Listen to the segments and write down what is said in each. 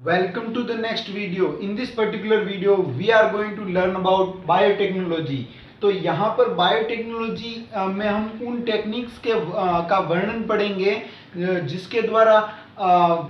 Welcome to the next video. In this particular video, we are going to learn about biotechnology. तो यहाँ पर biotechnology में हम उन टेक्निक्स का वर्णन पढ़ेंगे जिसके द्वारा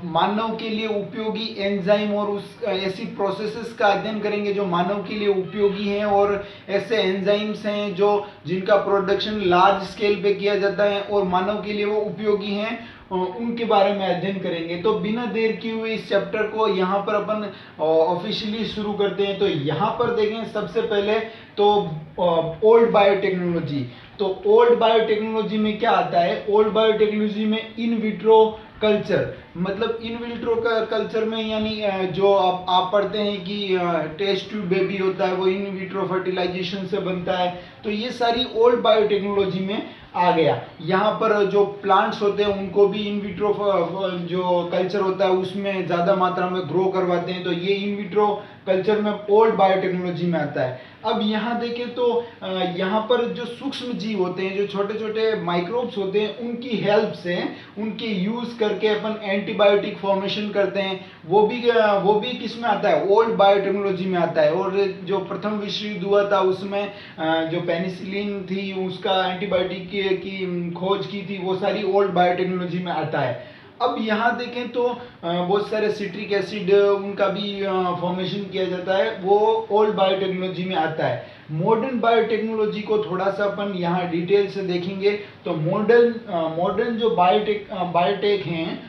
मानव के लिए उपयोगी एंजाइम और उस ऐसी प्रोसेसेस का अध्ययन करेंगे जो मानव के लिए उपयोगी हैं और ऐसे एंजाइम्स हैं जो जिनका प्रोडक्शन लार्ज स्केल पे किया जाता है और मानव के लिए वो उपयोगी हैं, उनके बारे में अध्ययन करेंगे। तो बिना देर किए हुए इस चैप्टर को यहाँ पर अपन ऑफिशियली शुरू करते हैं। तो यहाँ पर देखें सबसे पहले तो ओल्ड बायोटेक्नोलॉजी। तो ओल्ड बायोटेक्नोलॉजी में क्या आता है? ओल्ड बायोटेक्नोलॉजी में इन विट्रो कल्चर, मतलब इन विट्रो कल्चर में यानी जो आप पढ़ते हैं कि टेस्ट ट्यूब बेबी होता है वो इन विट्रो फर्टिलाइजेशन से बनता है। तो ये सारी ओल्ड बायोटेक्नोलॉजी में आ गया। यहाँ पर जो प्लांट्स होते हैं उनको भी इन विट्रो जो कल्चर होता है उसमें ज़्यादा मात्रा में ग्रो करवाते हैं। तो ये इन विट्रो कल्चर में ओल्ड बायोटेक्नोलॉजी में आता है। अब यहाँ देखें तो यहाँ पर जो सूक्ष्म जीव होते हैं, जो छोटे छोटे माइक्रोब्स होते हैं, उनकी हेल्प से उनके यूज़ करके अपन एंटीबायोटिक फॉर्मेशन करते हैं। वो भी किस में आता है? ओल्ड बायोटेक्नोलॉजी में आता है। और जो प्रथम विश्व युद्ध हुआ था उसमें जो पेनिसिलिन थी उसका एंटीबायोटिक की खोज की थी, वो सारी ओल्ड बायोटेक्नोलॉजी में आता है। अब यहाँ देखें तो बहुत सारे सिट्रिक एसिड उनका भी फॉर्मेशन किया जाता है, वो ओल्ड बायोटेक्नोलॉजी में आता है। मॉडर्न बायोटेक्नोलॉजी को थोड़ा सा अपन यहाँ डिटेल से देखेंगे। तो मॉडर्न जो बायोटेक हैं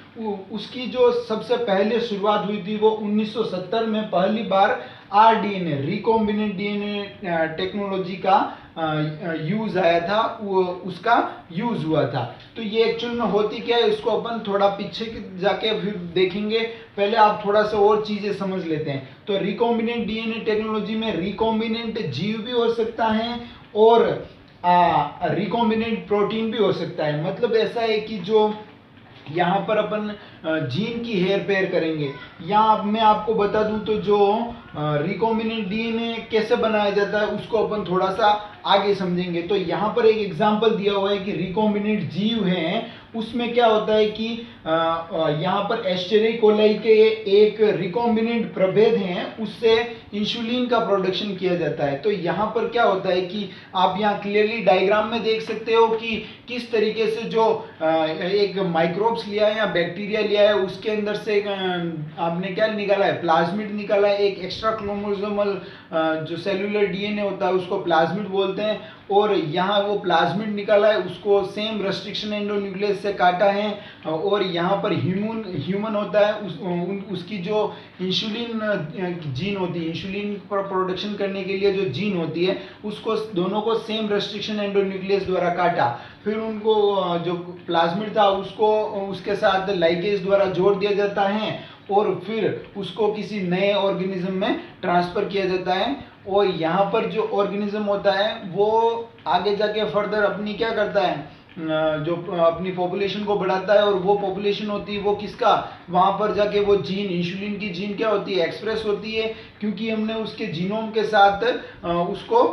उसकी जो सबसे पहले शुरुआत हुई थी वो 1970 में पहली बार आरडीएनए रिकॉम्बिनेंट डीएनए टेक्नोलॉजी का यूज आया था, उसका यूज हुआ था। तो ये एक्चुअल में होती क्या है इसको अपन थोड़ा पीछे जाके फिर देखेंगे। पहले आप थोड़ा सा और चीजें समझ लेते हैं। तो रिकॉम्बिनेंट डीएनए टेक्नोलॉजी में रिकॉम्बिनेंट जीव भी हो सकता है और रिकॉम्बिनेंट प्रोटीन भी हो सकता है। मतलब ऐसा है कि जो यहाँ पर अपन जीन की हेर फेर करेंगे। यहाँ मैं आपको बता दूं तो जो रिकॉम्बिनेंट डीएनए कैसे बनाया जाता है उसको अपन थोड़ा सा आगे समझेंगे। तो यहाँ पर एक एग्जांपल दिया हुआ है कि रिकॉम्बिनेंट जीव हैं, उसमें क्या होता है कि यहाँ पर एस्चेरिया कोलाई के एक रिकॉम्बिनेंट प्रभेद हैं, उससे इंसुलिन का प्रोडक्शन किया जाता है। तो यहाँ पर क्या होता है कि आप यहाँ क्लियरली डायग्राम में देख सकते हो कि किस तरीके से जो एक माइक्रोब्स लिया है या बैक्टीरिया लिया है उसके अंदर से आपने क्या निकाला है? प्लाज्मिड निकाला है। एक एक्स्ट्रा क्रोमोसोमल जो सेलुलर डीएनए होता है उसको प्लाज्मिड बोलते हैं। और यहाँ वो प्लाज्मिड निकाला है, उसको सेम रेस्ट्रिक्शन एंडोन्यूक्लियस से काटा है। और यहाँ पर ह्यूमन होता है, उसकी जो इंसुलिन जीन होती है, इंसुलिन प्रोडक्शन करने के लिए जो जीन होती है उसको दोनों को सेम रेस्ट्रिक्शन एंडोन्यूक्लियस द्वारा काटा। फिर उनको जो प्लाज्मिड था उसको उसके साथ लाइगेज द्वारा जोड़ दिया जाता है और फिर उसको किसी नए ऑर्गेनिज्म में ट्रांसफर किया जाता है। और यहाँ पर जो ऑर्गेनिज्म होता है वो आगे जाके फर्दर अपनी क्या करता है, जो अपनी पॉपुलेशन को बढ़ाता है। और वो पॉपुलेशन होती है वो किसका, वहाँ पर जाके वो जीन, इंसुलिन की जीन क्या होती है? एक्सप्रेस होती है, क्योंकि हमने उसके जीनोम के साथ उसको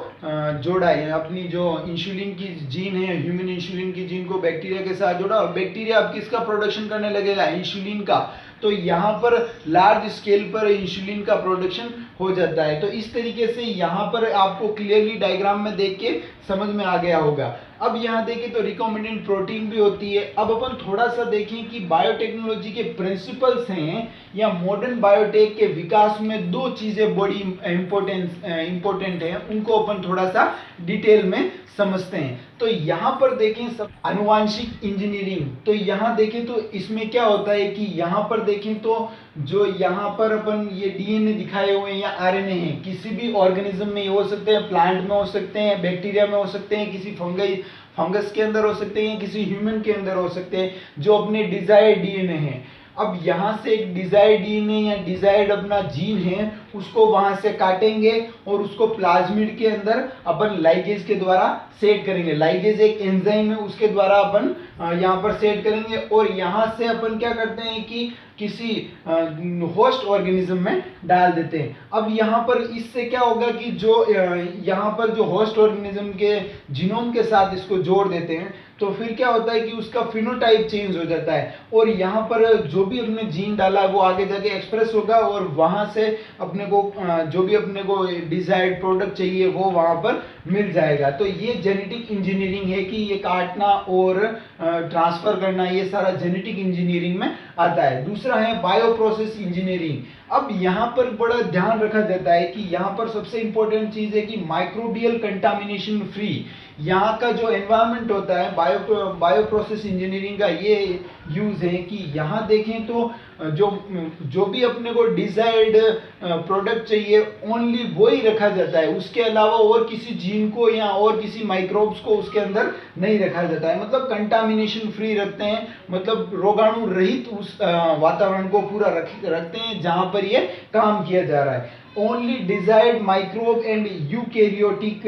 जोड़ा है। अपनी जो इंसुलिन की जीन है, ह्यूमन इंसुलिन की जीन को बैक्टीरिया के साथ जोड़ा और बैक्टीरिया अब किसका प्रोडक्शन करने लगेगा? इंसुलिन का। तो यहाँ पर लार्ज स्केल पर इंसुलिन का प्रोडक्शन हो जाता है। तो इस तरीके से यहाँ पर आपको क्लियरली डायग्राम में देख के समझ में आ गया होगा। अब यहाँ देखें तो रिकॉम्बिनेंट प्रोटीन भी होती है। अब अपन थोड़ा सा देखें कि बायोटेक्नोलॉजी के प्रिंसिपल्स हैं या मॉडर्न बायोटेक के विकास में दो चीजें बड़ी इंपॉर्टेंट हैं, उनको अपन थोड़ा सा डिटेल में समझते हैं। तो यहाँ पर देखें सब आनुवांशिक इंजीनियरिंग। तो यहाँ देखें तो इसमें क्या होता है कि यहाँ पर देखें तो जो यहाँ पर अपन ये डीएनए दिखाए हुए हैं या आरएनए हैं, किसी भी ऑर्गेनिज्म में हो सकते हैं, प्लांट में हो सकते हैं, बैक्टीरिया में हो सकते हैं, किसी फंगस के अंदर हो सकते हैं, किसी ह्यूमन के अंदर हो सकते हैं, जो अपने डिजायर्ड डीएनए हैं। अब यहाँ से एक डिजायर्ड डीएनए या डिजायर्ड अपना जीन है उसको वहां से काटेंगे और उसको प्लाज्मिड के अंदर अपन लाइगेज के द्वारा सेट करेंगे। लाइगेज एक एंजाइम है, उसके द्वारा अपन यहाँ पर सेट करेंगे। और यहाँ से अपन क्या करते हैं कि किसी होस्ट ऑर्गेनिज्म में डाल देते हैं। अब यहाँ पर इससे क्या होगा कि जो यहाँ पर जो होस्ट ऑर्गेनिज्म के जीनोम के साथ इसको जोड़ देते हैं तो फिर क्या होता है कि उसका फिनोटाइप चेंज हो जाता है, और यहाँ पर जो भी अपने जीन डाला है वो आगे जाके एक्सप्रेस होगा, और वहाँ से अपने को जो भी अपने को डिजायर्ड प्रोडक्ट चाहिए वो वहाँ पर मिल जाएगा। तो ये जेनेटिक इंजीनियरिंग है कि ये काटना और ट्रांसफर करना, ये सारा जेनेटिक इंजीनियरिंग में आता है। दूसरा है बायो प्रोसेस इंजीनियरिंग। अब यहाँ पर बड़ा ध्यान रखा जाता है कि यहाँ पर सबसे इंपॉर्टेंट चीज है कि माइक्रोबियल कंटामिनेशन फ्री यहाँ का जो एनवायरनमेंट होता है, बायो प्रोसेस इंजीनियरिंग का ये यूज है कि यहाँ देखें तो जो भी अपने को डिजायर्ड प्रोडक्ट चाहिए ओनली वो ही रखा जाता है, उसके अलावा और किसी जीन को या और किसी माइक्रोब्स को उसके अंदर नहीं रखा जाता है। मतलब कंटामिनेशन फ्री रखते हैं, मतलब रोगाणु रहित उस वातावरण को पूरा रखते हैं जहां पर ये काम किया जा रहा है। Only desired microbe and eukaryotic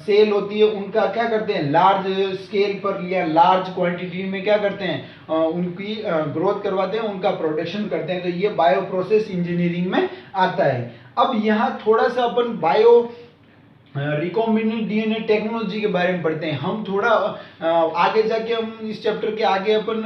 cell होती है, उनका क्या करते हैं, लार्ज स्केल पर या लार्ज क्वांटिटी में क्या करते हैं, उनकी ग्रोथ करवाते हैं, उनका प्रोडक्शन करते हैं। तो ये बायो प्रोसेस इंजीनियरिंग में आता है। अब यहाँ थोड़ा सा अपन बायो रिकॉम्बिनेंट डीएनए टेक्नोलॉजी के बारे में पढ़ते हैं। हम थोड़ा आगे जाके हम इस चैप्टर के आगे अपन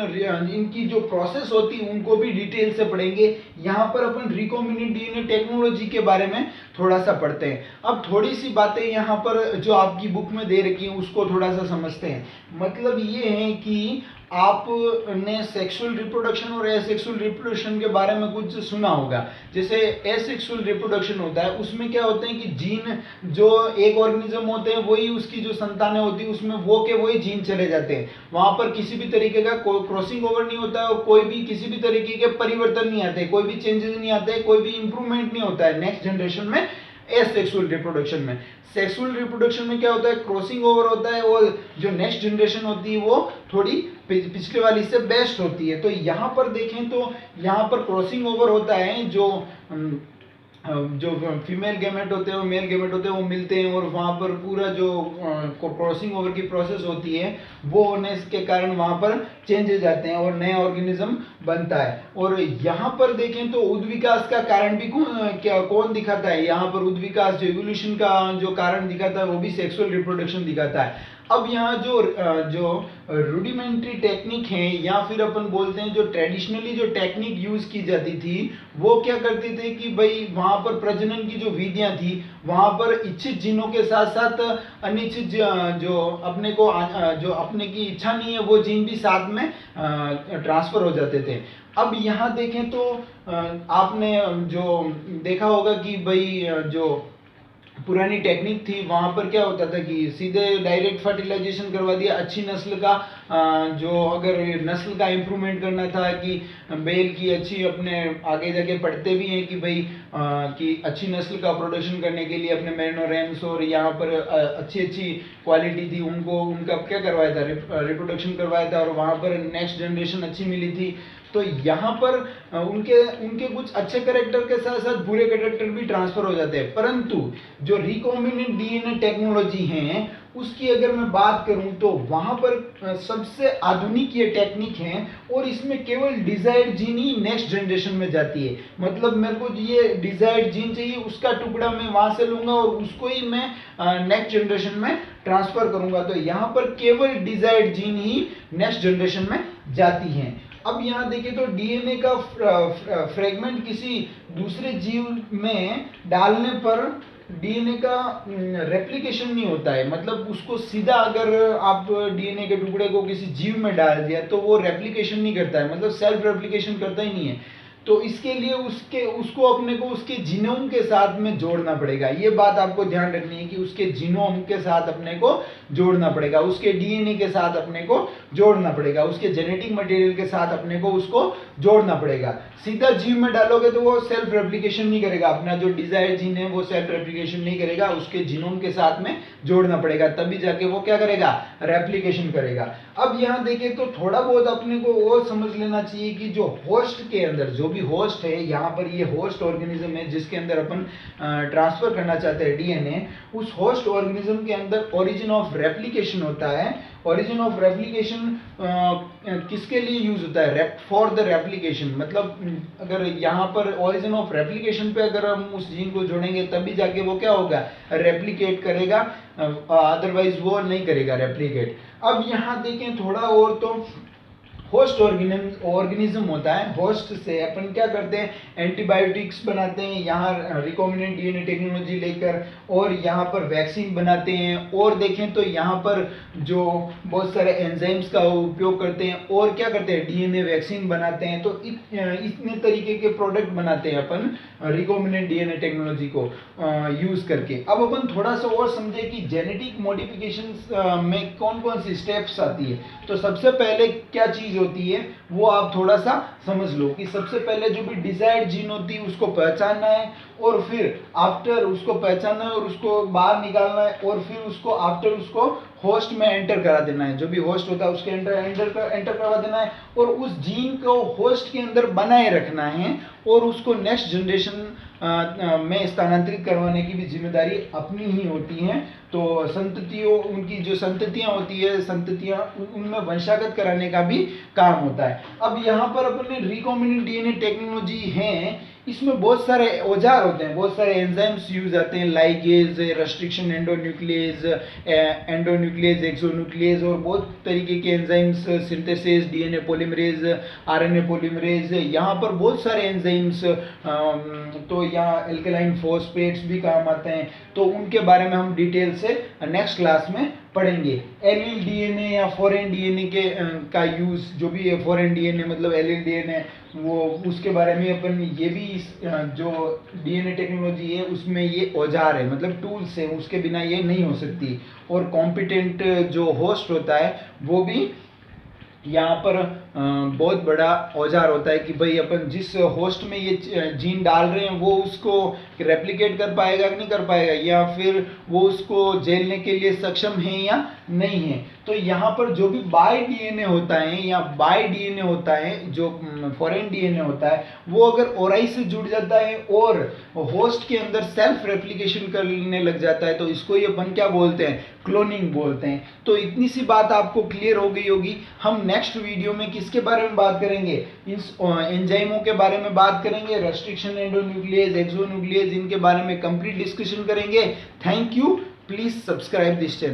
इनकी जो प्रोसेस होती है उनको भी डिटेल से पढ़ेंगे। यहाँ पर अपन रिकॉम्बिनेंट डीएनए टेक्नोलॉजी के बारे में थोड़ा सा पढ़ते हैं। अब थोड़ी सी बातें यहाँ पर जो आपकी बुक में दे रखी हैं उसको थोड़ा सा समझते हैं। मतलब ये है कि आपने सेक्सुअल रिप्रोडक्शन और एसेक्सुअल रिप्रोडक्शन के बारे में कुछ सुना होगा। जैसे एसेक्सुअल रिप्रोडक्शन होता है, उसमें क्या होते हैं कि जीन जो एक ऑर्गेनिज्म होते हैं वही उसकी जो संतानें होती है उसमें वो के वही जीन चले जाते हैं, वहां पर किसी भी तरीके का कोई क्रॉसिंग ओवर नहीं होता है और कोई भी किसी भी तरीके के परिवर्तन नहीं आते, कोई भी चेंजेस नहीं आते, कोई भी इंप्रूवमेंट नहीं होता है नेक्स्ट जनरेशन में। एसेक्सुअल रिप्रोडक्शन में, सेक्सुअल रिप्रोडक्शन में क्या होता है, क्रॉसिंग ओवर होता है और जो नेक्स्ट जनरेशन होती है वो थोड़ी पिछले वाली से बेस्ट होती है। तो यहाँ पर देखें तो यहाँ पर क्रॉसिंग ओवर होता है, जो फीमेल गैमेट होते हैं और मेल गैमेट होते हैं वो मिलते हैं और वहाँ पर पूरा जो क्रॉसिंग ओवर की प्रोसेस होती है वो होने के कारण वहाँ पर चेंजेस आते हैं और नया ऑर्गेनिज्म बनता है। और यहाँ पर देखें तो उद्विकास का कारण भी कौन दिखाता है, यहाँ पर उद्विकास जो इवोल्यूशन का जो कारण दिखाता है वो भी सेक्सुअल रिप्रोडक्शन दिखाता है। अब यहाँ जो रूडिमेंट्री टेक्निक है या फिर अपन बोलते हैं जो ट्रेडिशनली जो टेक्निक यूज की जाती थी वो क्या करते थे कि भाई वहां पर प्रजनन की जो विधियां थी वहां पर इच्छित जीनों के साथ साथ अनिच्छित जो अपने की इच्छा नहीं है वो जीन भी साथ में ट्रांसफर हो जाते थे। अब यहाँ देखें तो आपने जो देखा होगा कि भाई जो पुरानी टेक्निक थी वहां पर क्या होता था कि सीधे डायरेक्ट फर्टिलाइजेशन करवा दिया, अच्छी नस्ल का जो अगर नस्ल का इम्प्रूवमेंट करना था कि बेल की अच्छी अपने आगे जाके पढ़ते भी हैं कि भाई कि अच्छी नस्ल का प्रोडक्शन करने के लिए अपने मेरिनोरैम्स और यहाँ पर अच्छी क्वालिटी थी उनको उनका क्या करवाया था, रिप्रोडक्शन करवाया था और वहाँ पर नेक्स्ट जनरेशन अच्छी मिली थी। तो यहाँ पर उनके कुछ अच्छे कैरेक्टर के साथ साथ बुरे कैरेक्टर भी ट्रांसफर हो जाते हैं। परंतु जो रिकॉम्बिनेंट डीएनए टेक्नोलॉजी है उसकी अगर मैं बात करूं तो वहां पर सबसे आधुनिक ये टेक्निक है और इसमें केवल डिजायर्ड जीन ही नेक्स्ट जनरेशन में जाती है। मतलब मेरे को ये डिजायर्ड जीन चाहिए उसका टुकड़ा मैं वहां से लूंगा और उसको ही मैं नेक्स्ट जनरेशन में ट्रांसफर करूंगा। तो यहाँ पर केवल डिजायर्ड जीन ही नेक्स्ट जनरेशन में जाती हैं। अब यहाँ देखिए तो डीएनए का फ्रेगमेंट किसी दूसरे जीव में डालने पर डीएनए का रेप्लिकेशन नहीं होता है। मतलब उसको सीधा अगर आप डीएनए के टुकड़े को किसी जीव में डाल दिया तो वो रेप्लिकेशन नहीं करता है, मतलब सेल्फ रेप्लिकेशन करता ही नहीं है। तो इसके लिए उसको अपने को उसके जीनोम के साथ में जोड़ना पड़ेगा। ये बात आपको ध्यान रखनी है कि उसके जीनोम के साथ अपने को जोड़ना पड़ेगा, उसके डीएनए के साथ अपने को जोड़ना पड़ेगा, उसके जेनेटिक मटेरियल के साथ अपने को उसको जोड़ना पड़ेगा। सीधा जीव में डालोगे तो वो सेल्फ रेप्लिकेशन नहीं करेगा, अपना जो डिजायर्ड जीन है वो सेल्फ रेप्लिकेशन नहीं करेगा, उसके जीनोम के साथ में जोड़ना पड़ेगा तभी जाके वो क्या करेगा, रेप्लिकेशन करेगा। अब यहाँ देखें तो थोड़ा बहुत अपने को वो समझ लेना चाहिए कि जो होस्ट के अंदर जो भी होस्ट है, यहाँ पर ये होस्ट ऑर्गेनिज्म है जिसके अंदर अपन ट्रांसफर करना चाहते हैं डीएनए, उस होस्ट ऑर्गेनिज्म के अंदर ओरिजिन ऑफ रेप्लिकेशन होता है। ओरिजिन ऑफ रेप्लिकेशन किसके लिए यूज होता है? फॉर द रेप्लिकेशन, मतलब अगर यहाँ पर ओरिजिन ऑफ रेप्लिकेशन पे अगर हम उस जीन को जोड़ेंगे तभी जाके वो क्या होगा, रेप्लिकेट करेगा, अदरवाइज वो नहीं करेगा रेप्लिकेट। अब यहाँ देखें थोड़ा और, तो होस्ट ऑर्गेनिज्म होता है, होस्ट से अपन क्या करते हैं, एंटीबायोटिक्स बनाते हैं यहाँ रिकॉम्बिनेंट डीएनए टेक्नोलॉजी लेकर, और यहाँ पर वैक्सीन बनाते हैं, और देखें तो यहाँ पर जो बहुत सारे एंजाइम्स का उपयोग करते हैं, और क्या करते हैं, डीएनए वैक्सीन बनाते हैं। तो इतने तरीके के प्रोडक्ट बनाते हैं अपन रिकॉम्बिनेंट डीएनए टेक्नोलॉजी को यूज करके। अब अपन थोड़ा सा और समझे कि जेनेटिक मॉडिफिकेशन में कौन कौन सी स्टेप्स आती है। तो सबसे पहले क्या चीज होती है वो आप थोड़ा सा समझ लो कि सबसे पहले जो भी डिजायर्ड जीन होती है उसको पहचानना है, और फिर आफ्टर उसको पहचानना है और उसको बाहर निकालना है, और फिर उसको आफ्टर उसको होस्ट में एंटर करा देना है, जो भी होस्ट होता है उसके एंटर करवा देना है, और उस जीन को होस्ट के अंदर बनाए रखना है, और उसको नेक्स्ट जनरेशन में स्थानांतरित करवाने की भी जिम्मेदारी अपनी ही होती है। तो संततियों, उनकी जो संततियां होती है, संततियां उनमें वंशागत कराने का भी काम होता है। अब यहाँ पर अपने रिकॉम्बिनेंट डीएनए टेक्नोलॉजी है, इसमें बहुत सारे औजार होते हैं, बहुत सारे एंजाइम्स यूज आते हैं, लाइगेज, रेस्ट्रिक्शन एंडोन्यूक्लियेज, एक्सोन्यूक्लियेज, और बहुत तरीके के enzymes, synthesis, DNA polymerase, RNA polymerase, यहाँ पर बहुत सारे एंजाइम्स, तो यहाँ एल्कलाइन फॉस्फेट्स भी काम आते हैं। तो उनके बारे में हम डिटेल से नेक्स्ट क्लास में पढ़ेंगे। एलिल डीएनए या फॉरेन डीएनए के का यूज, जो भी है फॉरेन डीएनए मतलब एलिल डीएनए, वो उसके बारे में अपन ये भी जो डीएनए टेक्नोलॉजी है उसमें ये औजार है, मतलब टूल्स है, उसके बिना ये नहीं हो सकती। और कॉम्पिटेंट जो होस्ट होता है वो भी यहाँ पर बहुत बड़ा औजार होता है कि भाई अपन जिस होस्ट में ये जीन डाल रहे हैं वो उसको रेप्लिकेट कर पाएगा कि नहीं कर पाएगा, या फिर वो उसको झेलने के लिए सक्षम है या नहीं है। तो यहाँ पर जो भी बाय डीएनए होता है या बाय डीएनए होता है, जो फॉरेन डीएनए होता है, वो अगर ओराई से जुड़ जाता है और होस्ट के अंदर सेल्फ रेप्लिकेशन करने लग जाता है तो इसको ही अपन क्या बोलते हैं, क्लोनिंग बोलते हैं। तो इतनी सी बात आपको क्लियर हो गई होगी। हम नेक्स्ट वीडियो में किसके बारे में बात करेंगे, इस एंजाइमों के बारे में बात करेंगे, रेस्ट्रिक्शन एंडोन्यूक्लियेज, एक्सोन्यूक्लियेज, इनके बारे में कंप्लीट डिस्कशन करेंगे। Thank you, please subscribe this channel.